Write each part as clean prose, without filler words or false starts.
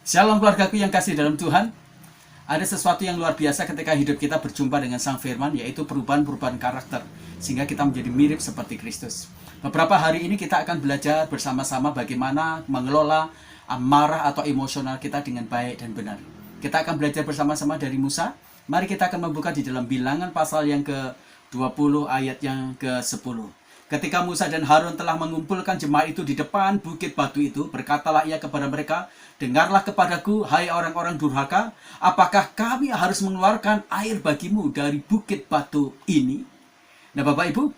Shalom keluargaku yang kasih dalam Tuhan. Ada sesuatu yang luar biasa ketika hidup kita berjumpa dengan Sang Firman, yaitu perubahan-perubahan karakter, sehingga kita menjadi mirip seperti Kristus. Beberapa hari ini kita akan belajar bersama-sama bagaimana mengelola amarah atau emosional kita dengan baik dan benar. Kita akan belajar bersama-sama dari Musa. Mari kita akan membuka di dalam Bilangan pasal yang ke-20 ayat yang ke-10. Ketika Musa dan Harun telah mengumpulkan jemaat itu di depan bukit batu itu, berkatalah ia kepada mereka, "Dengarlah kepadaku, hai orang-orang durhaka, apakah kami harus mengeluarkan air bagimu dari bukit batu ini?" Nah, Bapak Ibu,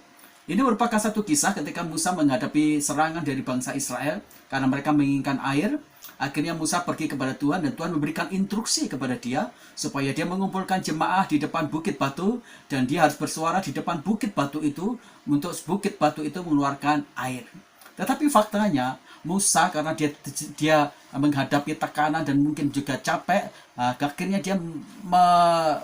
ini merupakan satu kisah ketika Musa menghadapi serangan dari bangsa Israel karena mereka menginginkan air. Akhirnya Musa pergi kepada Tuhan dan Tuhan memberikan instruksi kepada dia supaya dia mengumpulkan jemaah di depan bukit batu dan dia harus bersuara di depan bukit batu itu untuk bukit batu itu mengeluarkan air. Tetapi faktanya Musa karena dia menghadapi tekanan dan mungkin juga capek, akhirnya dia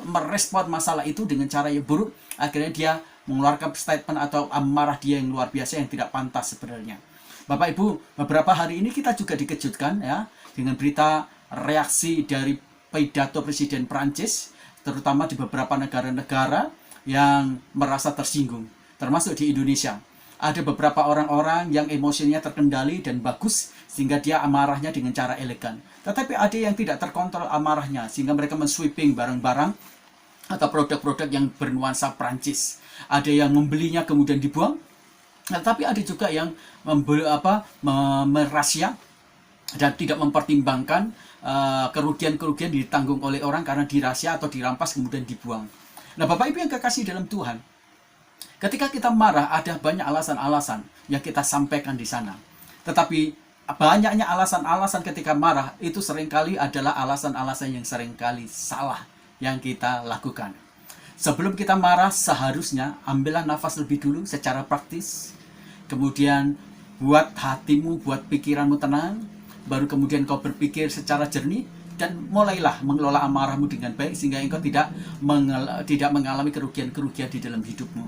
merespon masalah itu dengan cara yang buruk. Akhirnya dia mengeluarkan statement atau amarah dia yang luar biasa yang tidak pantas sebenarnya. Bapak Ibu, beberapa hari ini kita juga dikejutkan ya dengan berita reaksi dari pidato Presiden Prancis, terutama di beberapa negara-negara yang merasa tersinggung, termasuk di Indonesia. Ada beberapa orang-orang yang emosinya terkendali dan bagus sehingga dia amarahnya dengan cara elegan. Tetapi ada yang tidak terkontrol amarahnya sehingga mereka mensweeping barang-barang atau produk-produk yang bernuansa Prancis. Ada yang membelinya kemudian dibuang. Tetapi ada juga yang merahasia dan tidak mempertimbangkan kerugian-kerugian ditanggung oleh orang karena dirahasia atau dirampas kemudian dibuang. Nah, Bapak Ibu yang kekasih dalam Tuhan, ketika kita marah ada banyak alasan-alasan yang kita sampaikan di sana. Tetapi banyaknya alasan-alasan ketika marah itu seringkali adalah alasan-alasan yang seringkali salah yang kita lakukan. Sebelum kita marah, seharusnya ambillah nafas lebih dulu secara praktis. Kemudian buat hatimu, buat pikiranmu tenang. Baru kemudian kau berpikir secara jernih. Dan mulailah mengelola amarahmu dengan baik sehingga engkau tidak mengalami kerugian-kerugian di dalam hidupmu.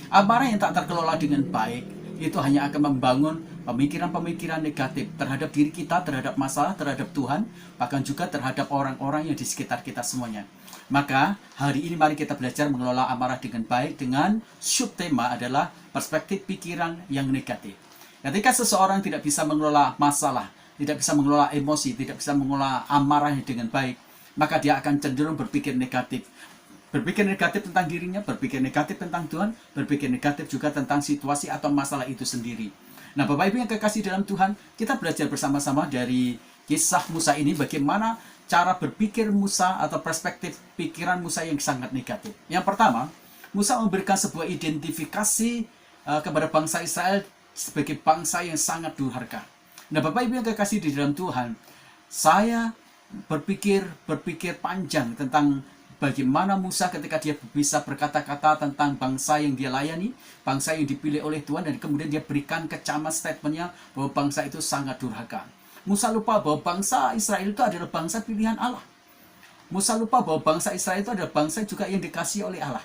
Amarah yang tak terkelola dengan baik itu hanya akan membangun pemikiran-pemikiran negatif terhadap diri kita, terhadap masalah, terhadap Tuhan, bahkan juga terhadap orang-orang yang di sekitar kita semuanya. Maka hari ini mari kita belajar mengelola amarah dengan baik dengan subtema adalah perspektif pikiran yang negatif. Ketika seseorang tidak bisa mengelola masalah, tidak bisa mengelola emosi, tidak bisa mengelola amarahnya dengan baik, maka dia akan cenderung berpikir negatif. Berpikir negatif tentang dirinya, berpikir negatif tentang Tuhan, berpikir negatif juga tentang situasi atau masalah itu sendiri. Nah, Bapak Ibu yang kekasih dalam Tuhan, kita belajar bersama-sama dari kisah Musa ini bagaimana cara berpikir Musa atau perspektif pikiran Musa yang sangat negatif. Yang pertama, Musa memberikan sebuah identifikasi kepada bangsa Israel sebagai bangsa yang sangat durhaka. Nah, Bapak Ibu yang kekasih di dalam Tuhan, saya berpikir panjang tentang bagaimana Musa ketika dia bisa berkata-kata tentang bangsa yang dia layani, bangsa yang dipilih oleh Tuhan, dan kemudian dia berikan kecaman statementnya bahwa bangsa itu sangat durhaka. Musa lupa bahwa bangsa Israel itu adalah bangsa pilihan Allah. Musa lupa bahwa bangsa Israel itu adalah bangsa juga yang dikasihi oleh Allah.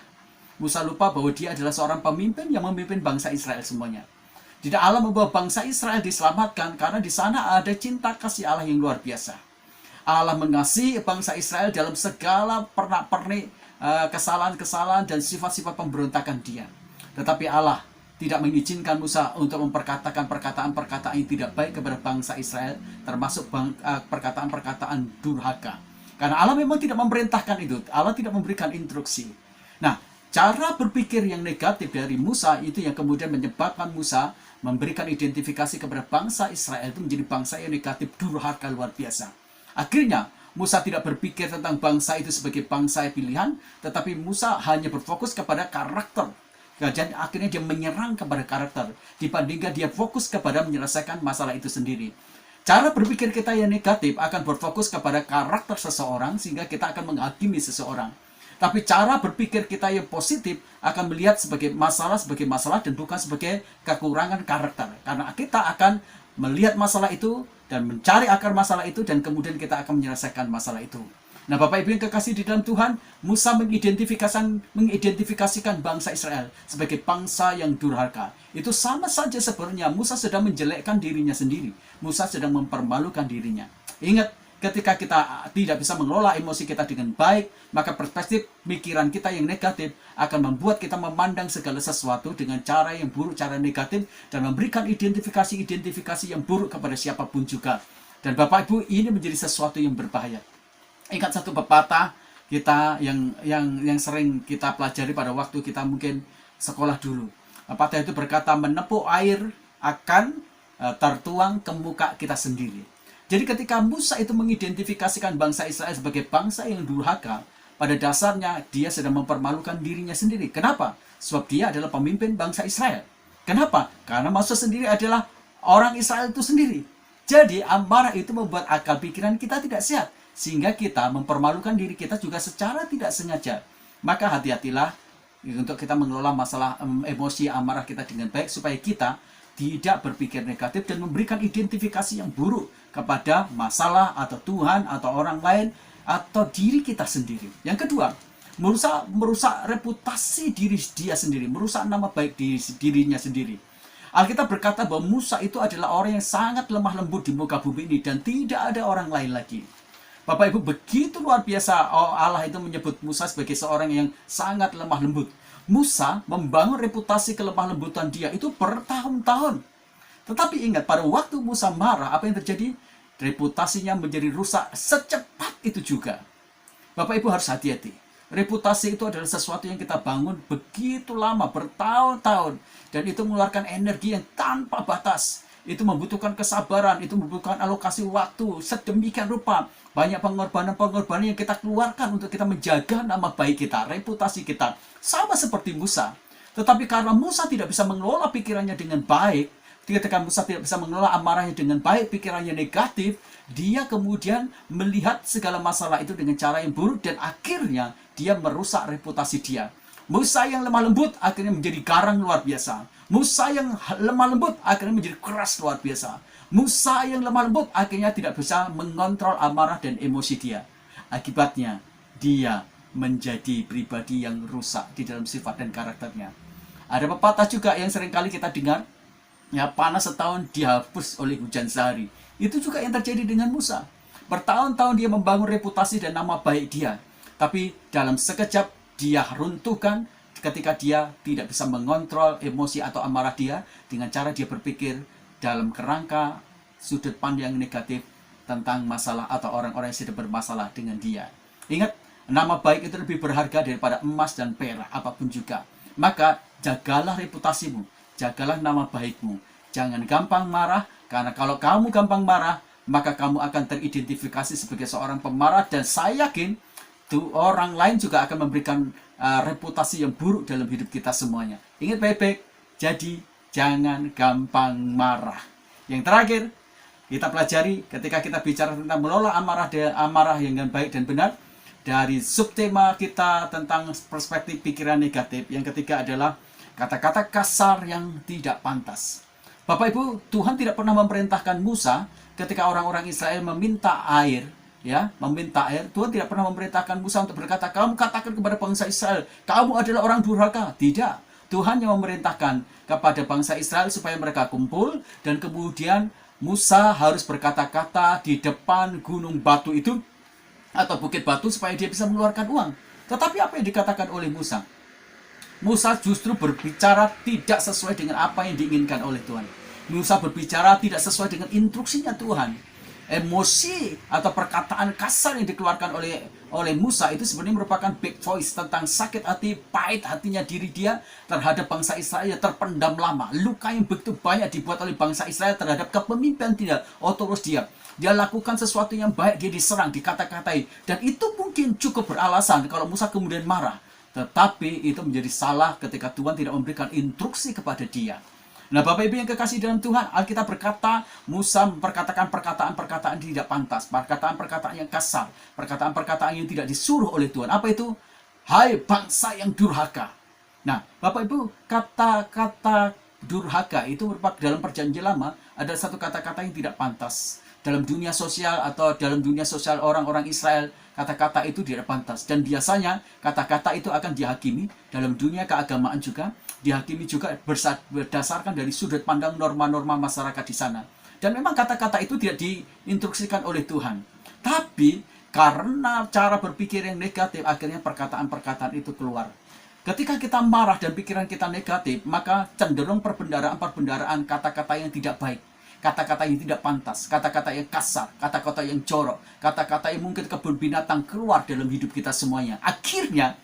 Musa lupa bahwa dia adalah seorang pemimpin yang memimpin bangsa Israel semuanya. Tidak, Allah membawa bangsa Israel diselamatkan karena di sana ada cinta kasih Allah yang luar biasa. Allah mengasihi bangsa Israel dalam segala pernak-pernik kesalahan-kesalahan dan sifat-sifat pemberontakan dia. Tetapi Allah tidak mengizinkan Musa untuk memperkatakan perkataan-perkataan yang tidak baik kepada bangsa Israel, termasuk perkataan-perkataan durhaka. Karena Allah memang tidak memerintahkan itu, Allah tidak memberikan instruksi. Nah, cara berpikir yang negatif dari Musa itu yang kemudian menyebabkan Musa memberikan identifikasi kepada bangsa Israel itu menjadi bangsa yang negatif, durhaka luar biasa. Akhirnya Musa tidak berpikir tentang bangsa itu sebagai bangsa pilihan, tetapi Musa hanya berfokus kepada karakter. Dan akhirnya dia menyerang kepada karakter dibandingkan dia fokus kepada menyelesaikan masalah itu sendiri. Cara berpikir kita yang negatif akan berfokus kepada karakter seseorang sehingga kita akan menghakimi seseorang. Tapi cara berpikir kita yang positif akan melihat sebagai masalah dan bukan sebagai kekurangan karakter. Karena kita akan melihat masalah itu dan mencari akar masalah itu dan kemudian kita akan menyelesaikan masalah itu. Nah, Bapak Ibu yang kekasih di dalam Tuhan, Musa mengidentifikasikan bangsa Israel sebagai bangsa yang durhaka. Itu sama saja sebenarnya Musa sedang menjelekkan dirinya sendiri. Musa sedang mempermalukan dirinya. Ingat, Ketika kita tidak bisa mengelola emosi kita dengan baik, maka perspektif pikiran kita yang negatif akan membuat kita memandang segala sesuatu dengan cara yang buruk, cara negatif, dan memberikan identifikasi yang buruk kepada siapapun juga. Dan Bapak Ibu, ini menjadi sesuatu yang berbahaya. Ingat satu pepatah kita yang sering kita pelajari pada waktu kita mungkin sekolah dulu. Pepatah itu berkata, menepuk air akan tertuang ke muka kita sendiri. Jadi ketika Musa itu mengidentifikasikan bangsa Israel sebagai bangsa yang durhaka, pada dasarnya dia sedang mempermalukan dirinya sendiri. Kenapa? Sebab dia adalah pemimpin bangsa Israel. Kenapa? Karena Musa sendiri adalah orang Israel itu sendiri. Jadi amarah itu membuat akal pikiran kita tidak sehat, sehingga kita mempermalukan diri kita juga secara tidak sengaja. Maka hati-hatilah untuk kita mengelola masalah emosi amarah kita dengan baik, supaya kita tidak berpikir negatif dan memberikan identifikasi yang buruk kepada masalah atau Tuhan atau orang lain atau diri kita sendiri. Yang kedua, merusak reputasi diri dia sendiri, merusak nama baik dirinya sendiri. Alkitab berkata bahwa Musa itu adalah orang yang sangat lemah lembut di muka bumi ini dan tidak ada orang lain lagi. Bapak Ibu, begitu luar biasa Allah itu menyebut Musa sebagai seorang yang sangat lemah lembut. Musa membangun reputasi kelemah lembutan dia itu bertahun-tahun. Tetapi ingat, pada waktu Musa marah, apa yang terjadi? Reputasinya menjadi rusak secepat itu juga. Bapak Ibu harus hati-hati. Reputasi itu adalah sesuatu yang kita bangun begitu lama, bertahun-tahun. Dan itu mengeluarkan energi yang tanpa batas. Itu membutuhkan kesabaran, itu membutuhkan alokasi waktu sedemikian rupa. Banyak pengorbanan-pengorbanan yang kita keluarkan untuk kita menjaga nama baik kita, reputasi kita. Sama seperti Musa. Tetapi karena Musa tidak bisa mengelola pikirannya dengan baik, ketika Musa tidak bisa mengelola amarahnya dengan baik, pikirannya negatif, dia kemudian melihat segala masalah itu dengan cara yang buruk dan akhirnya dia merusak reputasi dia. Musa yang lemah lembut akhirnya menjadi garang luar biasa. Musa yang lemah lembut akhirnya menjadi keras luar biasa. Musa yang lemah lembut akhirnya tidak bisa mengontrol amarah dan emosi dia. Akibatnya, dia menjadi pribadi yang rusak di dalam sifat dan karakternya. Ada pepatah juga yang seringkali kita dengar, ya, panas setahun dihapus oleh hujan sehari. Itu juga yang terjadi dengan Musa. Bertahun-tahun dia membangun reputasi dan nama baik dia. Tapi dalam sekejap dia runtuhkan ketika dia tidak bisa mengontrol emosi atau amarah dia dengan cara dia berpikir dalam kerangka sudut pandang negatif tentang masalah atau orang-orang yang sedang bermasalah dengan dia. Ingat, nama baik itu lebih berharga daripada emas dan perak apapun juga. Maka jagalah reputasimu, jagalah nama baikmu. Jangan gampang marah, karena kalau kamu gampang marah, maka kamu akan teridentifikasi sebagai seorang pemarah, dan saya yakin tuh orang lain juga akan memberikan reputasi yang buruk dalam hidup kita semuanya. Ingat baik-baik, jadi jangan gampang marah. Yang terakhir, kita pelajari ketika kita bicara tentang mengelola amarah yang baik dan benar, dari subtema kita tentang perspektif pikiran negatif. Yang ketiga adalah kata-kata kasar yang tidak pantas. Bapak Ibu, Tuhan tidak pernah memerintahkan Musa ketika orang-orang Israel meminta air, Tuhan tidak pernah memerintahkan Musa untuk berkata, kamu katakan kepada bangsa Israel, kamu adalah orang durhaka. Tidak. Tuhan yang memerintahkan kepada bangsa Israel supaya mereka kumpul, dan kemudian Musa harus berkata-kata di depan gunung batu itu atau bukit batu supaya dia bisa mengeluarkan uang. Tetapi apa yang dikatakan oleh Musa? Musa justru berbicara tidak sesuai dengan apa yang diinginkan oleh Tuhan. Musa berbicara tidak sesuai dengan instruksinya Tuhan. Emosi atau perkataan kasar yang dikeluarkan oleh Musa itu sebenarnya merupakan big voice tentang sakit hati, pahit hatinya diri dia terhadap bangsa Israel yang terpendam lama. Luka yang begitu banyak dibuat oleh bangsa Israel terhadap kepemimpinan dia, otoros dia. Dia lakukan sesuatu yang baik, dia diserang, dikata-katai. Dan itu mungkin cukup beralasan kalau Musa kemudian marah. Tetapi itu menjadi salah ketika Tuhan tidak memberikan instruksi kepada dia. Nah, Bapak Ibu yang kekasih dalam Tuhan, Alkitab berkata, Musa memperkatakan perkataan-perkataan yang tidak pantas, perkataan-perkataan yang kasar, perkataan-perkataan yang tidak disuruh oleh Tuhan. Apa itu? Hai bangsa yang durhaka. Nah, Bapak Ibu, kata-kata durhaka itu merupakan dalam perjanjian lama ada satu kata-kata yang tidak pantas. Dalam dunia sosial atau dalam dunia sosial orang-orang Israel, kata-kata itu tidak pantas. Dan biasanya kata-kata itu akan dihakimi dalam dunia keagamaan juga, dihakimi juga berdasarkan dari sudut pandang norma-norma masyarakat di sana. Dan memang kata-kata itu tidak diinstruksikan oleh Tuhan. Tapi karena cara berpikir yang negatif, akhirnya perkataan-perkataan itu keluar. Ketika kita marah dan pikiran kita negatif, maka cenderung perbendaharaan kata-kata yang tidak baik, kata-kata yang tidak pantas, kata-kata yang kasar, kata-kata yang jorok, kata-kata yang mungkin kebun binatang keluar dalam hidup kita semuanya. Akhirnya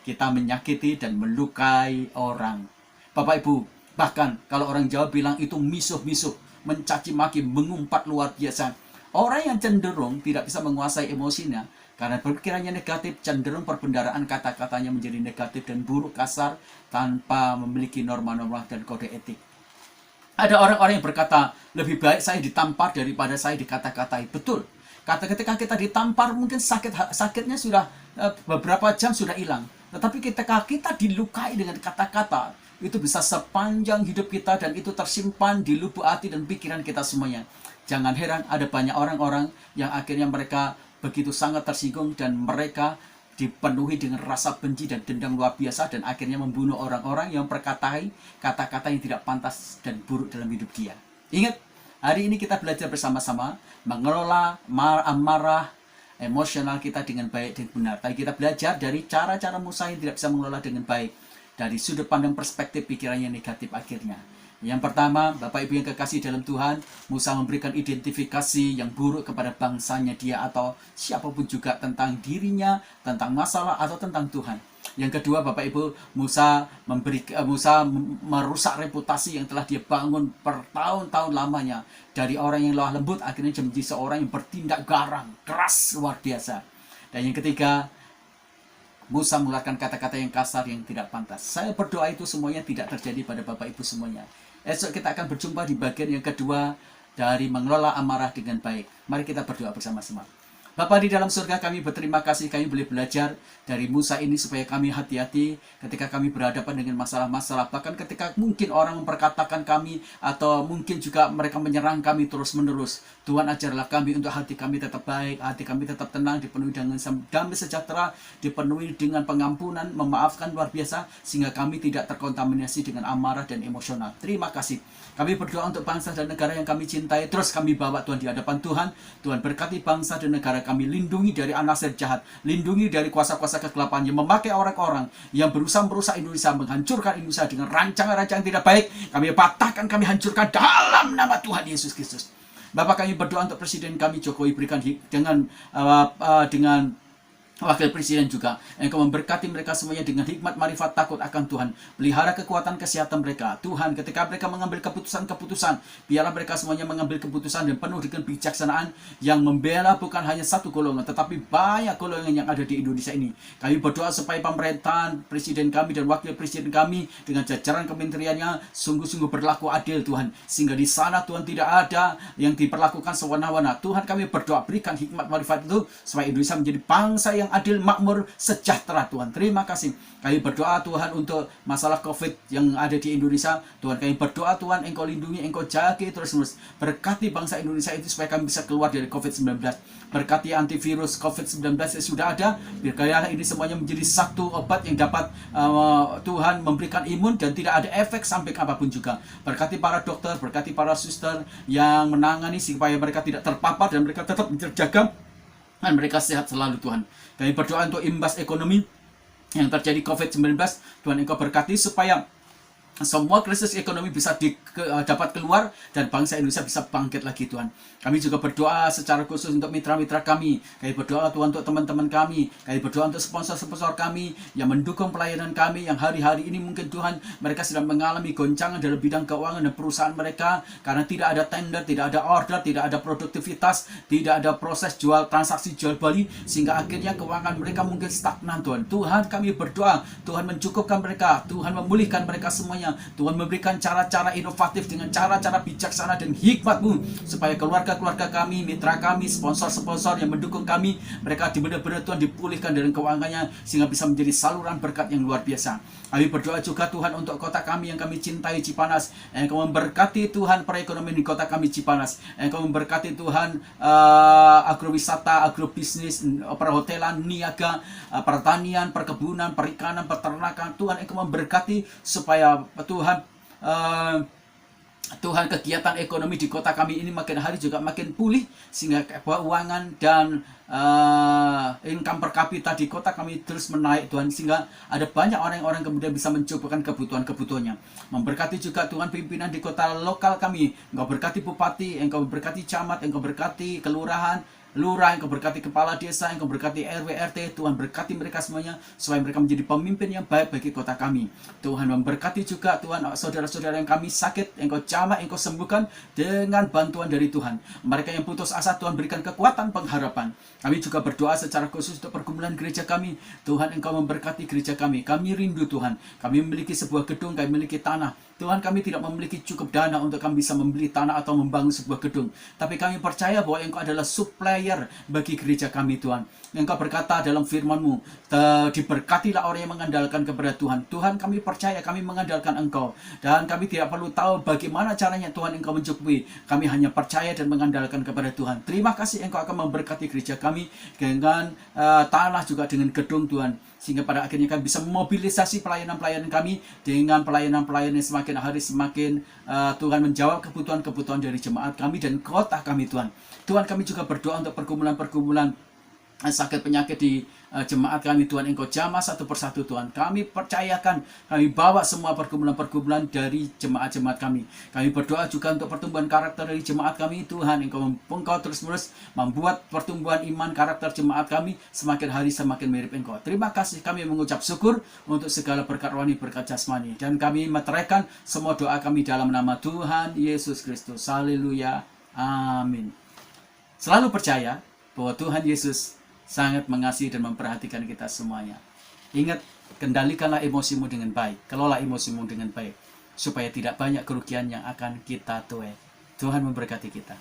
kita menyakiti dan melukai orang. Bapak Ibu, bahkan kalau orang Jawa bilang itu misuh-misuh, mencaci maki, mengumpat luar biasa. Orang yang cenderung tidak bisa menguasai emosinya karena pikirannya negatif, cenderung perbendaharaan kata-katanya menjadi negatif dan buruk, kasar, tanpa memiliki norma-norma dan kode etik. Ada orang-orang yang berkata, lebih baik saya ditampar daripada saya dikata-katai. Betul. Ketika kita ditampar, mungkin sakitnya sudah beberapa jam sudah hilang. Tetapi ketika kita dilukai dengan kata-kata, itu bisa sepanjang hidup kita dan itu tersimpan di lubuk hati dan pikiran kita semuanya. Jangan heran ada banyak orang-orang yang akhirnya mereka begitu sangat tersinggung dan mereka dipenuhi dengan rasa benci dan dendam luar biasa dan akhirnya membunuh orang-orang yang perkatai kata-kata yang tidak pantas dan buruk dalam hidup dia. Ingat, hari ini kita belajar bersama-sama mengelola amarah emosional kita dengan baik dan benar. Tadi kita belajar dari cara-cara Musa yang tidak bisa mengelola dengan baik dari sudut pandang perspektif pikirannya negatif akhirnya. Yang pertama, Bapak Ibu yang kekasih dalam Tuhan, Musa memberikan identifikasi yang buruk kepada bangsanya dia atau siapapun juga tentang dirinya, tentang masalah atau tentang Tuhan. Yang kedua, Bapak Ibu, Musa merusak reputasi yang telah dia bangun bertahun-tahun lamanya. Dari orang yang lemah lembut, akhirnya menjadi seorang yang bertindak garang, keras, luar biasa. Dan yang ketiga, Musa mengeluarkan kata-kata yang kasar yang tidak pantas. Saya berdoa itu semuanya tidak terjadi pada Bapak Ibu semuanya. Esok kita akan berjumpa di bagian yang kedua dari mengelola amarah dengan baik. Mari kita berdoa bersama-sama. Bapa di dalam surga, kami berterima kasih kami boleh belajar dari Musa ini supaya kami hati-hati ketika kami berhadapan dengan masalah-masalah. Bahkan ketika mungkin orang memperkatakan kami atau mungkin juga mereka menyerang kami terus-menerus. Tuhan ajarlah kami untuk hati kami tetap baik, hati kami tetap tenang, dipenuhi dengan damai sejahtera, dipenuhi dengan pengampunan, memaafkan luar biasa, sehingga kami tidak terkontaminasi dengan amarah dan emosional. Terima kasih. Kami berdoa untuk bangsa dan negara yang kami cintai. Terus kami bawa Tuhan di hadapan Tuhan. Tuhan berkati bangsa dan negara kami, lindungi dari anasir jahat, lindungi dari kuasa-kuasa kegelapan yang memakai orang-orang yang berusaha merusak Indonesia, menghancurkan Indonesia dengan rancangan-rancangan tidak baik. Kami patahkan, kami hancurkan dalam nama Tuhan Yesus Kristus. Bapak, kami berdoa untuk Presiden kami Jokowi, berikan dengan Wakil Presiden juga, Engkau memberkati mereka semuanya dengan hikmat, marifat, takut akan Tuhan. Pelihara kekuatan kesehatan mereka. Tuhan, ketika mereka mengambil keputusan-keputusan, biarlah mereka semuanya mengambil keputusan dan penuh dengan bijaksanaan yang membela bukan hanya satu golongan, tetapi banyak golongan yang ada di Indonesia ini. Kami berdoa supaya pemerintahan, Presiden kami dan Wakil Presiden kami dengan jajaran kementeriannya sungguh-sungguh berlaku adil Tuhan. Sehingga di sana Tuhan tidak ada yang diperlakukan sewana-wana. Tuhan, kami berdoa berikan hikmat, marifat itu supaya Indonesia menjadi bangsa yang adil, makmur, sejahtera Tuhan. Terima kasih. Kami berdoa Tuhan untuk masalah COVID yang ada di Indonesia. Tuhan, kami berdoa Tuhan, Engkau lindungi, Engkau jaga terus-menerus. Berkati bangsa Indonesia itu supaya kami bisa keluar dari COVID-19. Berkati antivirus COVID-19 yang sudah ada. Biarlah ini semuanya menjadi satu obat yang dapat Tuhan memberikan imun dan tidak ada efek samping apapun juga. Berkati para dokter, berkati para suster yang menangani supaya mereka tidak terpapar dan mereka tetap terjaga dan mereka sehat selalu Tuhan. Kami berdoa untuk imbas ekonomi yang terjadi COVID-19. Tuhan, Engkau berkati supaya semua krisis ekonomi bisa dapat keluar dan bangsa Indonesia bisa bangkit lagi Tuhan. Kami juga berdoa secara khusus untuk mitra-mitra kami. Kami berdoa Tuhan untuk teman-teman kami. Kami berdoa untuk sponsor-sponsor kami yang mendukung pelayanan kami yang hari-hari ini mungkin Tuhan mereka sedang mengalami goncangan dalam bidang keuangan dan perusahaan mereka karena tidak ada tender, tidak ada order, tidak ada produktivitas, tidak ada proses transaksi jual beli sehingga akhirnya keuangan mereka mungkin stagnan Tuhan. Tuhan, kami berdoa Tuhan mencukupkan mereka, Tuhan memulihkan mereka semuanya. Tuhan memberikan cara-cara inovatif dengan cara-cara bijaksana dan hikmat-Mu supaya keluarga-keluarga kami, mitra kami, sponsor-sponsor yang mendukung kami, mereka benar-benar Tuhan dipulihkan dari keuangannya sehingga bisa menjadi saluran berkat yang luar biasa. Kami berdoa juga Tuhan untuk kota kami yang kami cintai, Cipanas. Engkau memberkati Tuhan perekonomian di kota kami Cipanas. Engkau memberkati Tuhan agrowisata, agrobisnis, perhotelan, niaga, pertanian, perkebunan, perikanan, peternakan. Tuhan, Engkau memberkati supaya Tuhan Tuhan, kegiatan ekonomi di kota kami ini makin hari juga makin pulih, sehingga keuangan dan income per kapita di kota kami terus menaik Tuhan, sehingga ada banyak orang-orang kemudian bisa mencukupkan kebutuhan-kebutuhannya. Memberkati juga Tuhan pimpinan di kota lokal kami. Engkau berkati bupati, Engkau berkati camat, Engkau berkati kelurahan, lurah, Engkau berkati kepala desa, Engkau berkati RW RT. Tuhan berkati mereka semuanya supaya mereka menjadi pemimpin yang baik bagi kota kami. Tuhan memberkati juga Tuhan saudara-saudara yang kami sakit, Engkau jamah, Engkau sembuhkan dengan bantuan dari Tuhan. Mereka yang putus asa, Tuhan berikan kekuatan pengharapan. Kami juga berdoa secara khusus untuk pergumulan gereja kami. Tuhan, Engkau memberkati gereja kami. Kami rindu Tuhan. Kami memiliki sebuah gedung, kami memiliki tanah. Tuhan, kami tidak memiliki cukup dana untuk kami bisa membeli tanah atau membangun sebuah gedung. Tapi kami percaya bahwa Engkau adalah supplier bagi gereja kami, Tuhan. Engkau berkata dalam firman-Mu, diberkatilah orang yang mengandalkan kepada Tuhan. Tuhan, kami percaya, kami mengandalkan Engkau. Dan kami tidak perlu tahu bagaimana caranya Tuhan Engkau mencukupi. Kami hanya percaya dan mengandalkan kepada Tuhan. Terima kasih Engkau akan memberkati gereja kami dengan tanah, juga dengan gedung, Tuhan. Sehingga pada akhirnya kami bisa memobilisasi pelayanan-pelayanan kami dengan pelayanan-pelayanan yang semakin hari semakin Tuhan menjawab kebutuhan-kebutuhan dari jemaat kami dan kota kami, Tuhan. Tuhan, kami juga berdoa untuk pergumulan-pergumulan sakit penyakit di jemaat kami, Tuhan. Engkau jamah satu persatu, Tuhan. Kami percayakan, kami bawa semua pergumulan-pergumulan dari jemaat-jemaat kami. Kami berdoa juga untuk pertumbuhan karakter dari jemaat kami, Tuhan. Engkau terus-menerus membuat pertumbuhan iman karakter jemaat kami semakin hari semakin mirip Engkau. Terima kasih, kami mengucap syukur untuk segala berkat rohani, berkat jasmani. Dan kami meteraikan semua doa kami dalam nama Tuhan Yesus Kristus. Haleluya. Amin. Selalu percaya bahwa Tuhan Yesus sangat mengasihi dan memperhatikan kita semuanya. Ingat, kendalikanlah emosimu dengan baik. Kelola emosimu dengan baik. Supaya tidak banyak kerugian yang akan kita tuai. Tuhan memberkati kita.